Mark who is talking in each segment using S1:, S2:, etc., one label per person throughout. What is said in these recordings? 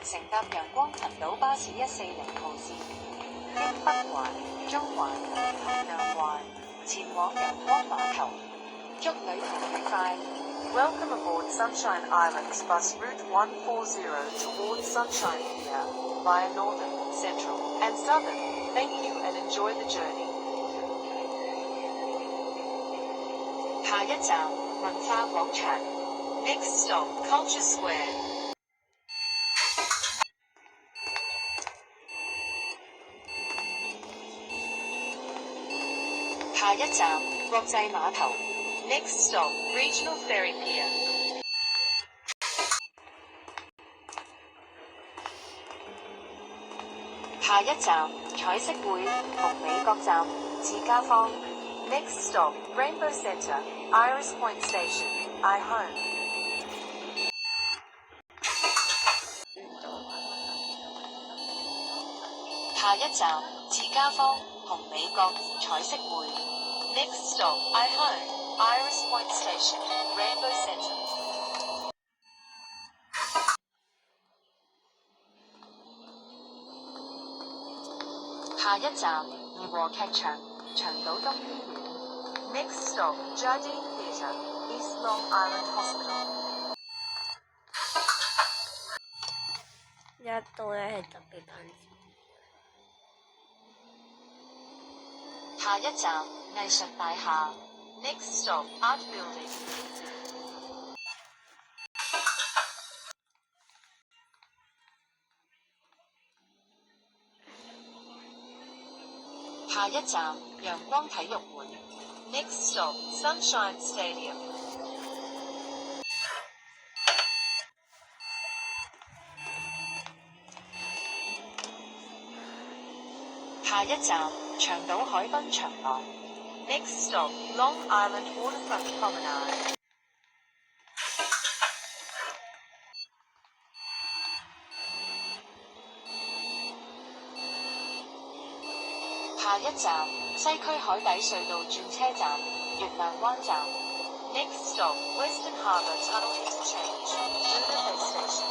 S1: 乘搭陽光群島巴士140號線，經北環、中環同南環前往陽光碼頭。祝旅途愉快。Welcome aboard Sunshine Islands Bus Route 140 towards Sunshine Pier via Northern, Central, and Southern. Thank you and enjoy the journey. 下一站文化廣場 ，Next stop Culture Square。下一站國際碼頭 ，Next stop Regional Ferry Pier。下一站彩色會紅美閣站至家坊 ，Next stop Rainbow Centre。Iris Point Station, I Home。下一站，自家坊、紅美閣、彩色會。Next stop, I Home, Iris Point Station, Rainbow Centre。下一站，怡和劇場，長島東醫院。Next stop, Jardine Theatre, East Long Island Hospital。
S2: 一度咧係特別噴。
S1: 下一站藝術大廈 ，Next stop Art Building。下一站陽光體育館 ，Next stop Sunshine Stadium。下一站長島海濱長廊 ，Next stop Long Island Waterfront Promenade。下一站西區海底隧道轉車站，月亮灣站 ，Next stop Western Harbour Tunnel Interchange, Luna Bay Station。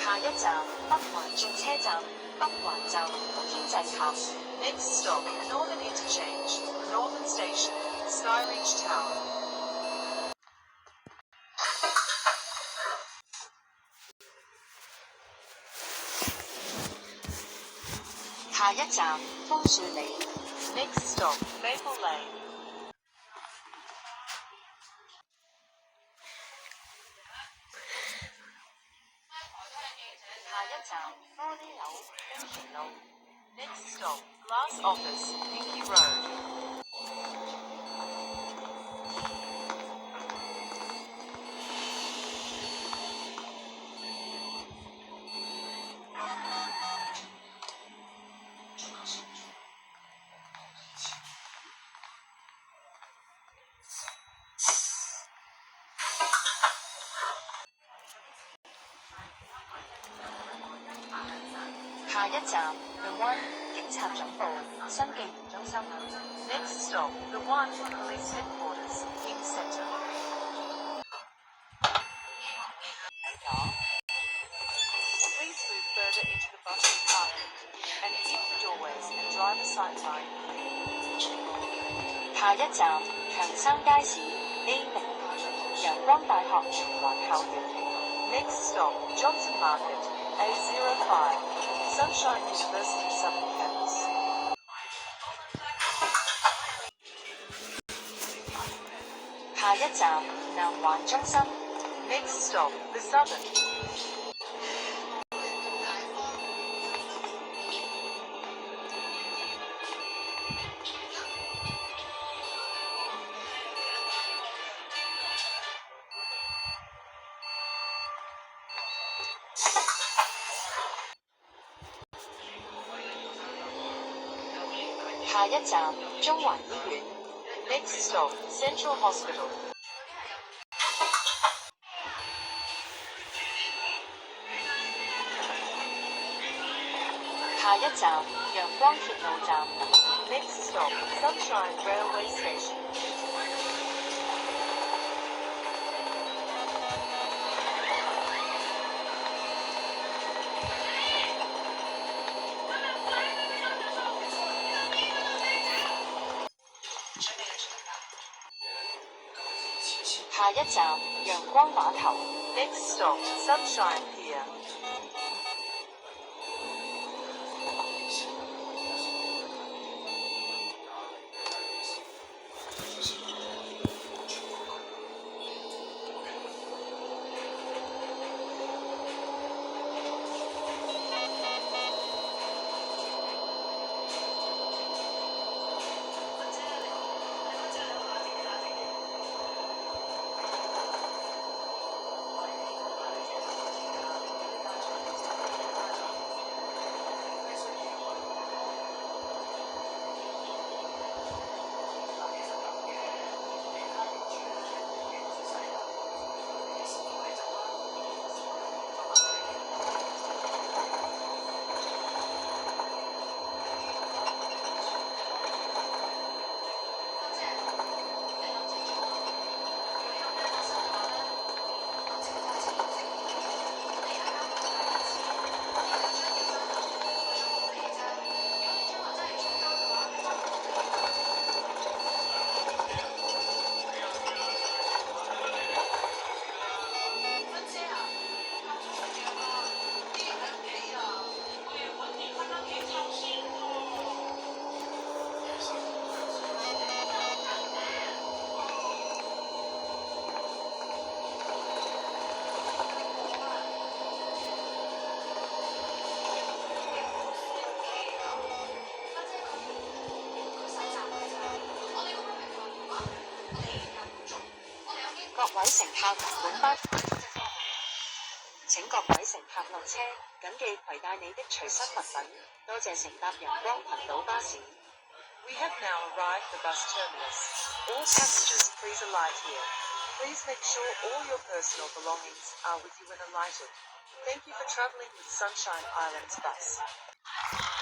S1: 下一站北環轉車站，北環站天際塔 ，Next stop Northern Interchange, Northern Station, Sky Range Tower。下一站楓樹里 ，Next stop Maple Lane。下一站玻璃樓冰田路 ，Next stop Glass Office Pinky Road。下一站 The One 警察總部新紀元中心 ，Next stop The One Police Headquarters King Centre。Please move further into the bus compartment and keep the doorways and driver side line clear。下一站長山街市 A0 陽光大學圓環校園 ，Next stop Johnson Market A05。Sunshine University Southern Campus。下一站南環中心 ，Next stop The Southern。下下一站中環醫院。Next stop Central Hospital。下一站陽光鐵路站。Next stop Sunshine Railway Station。下一站陽光碼頭。Next stop Sunshine Pier。各位乘客，本班請各位乘客落車，謹記攜帶你的隨身物品。多謝乘搭陽光群島巴士。We have now arrived at the bus terminus. All passengers, please alight here. Please make sure all your personal belongings are with you when alighted. Thank you for travelling with Sunshine Islands Bus.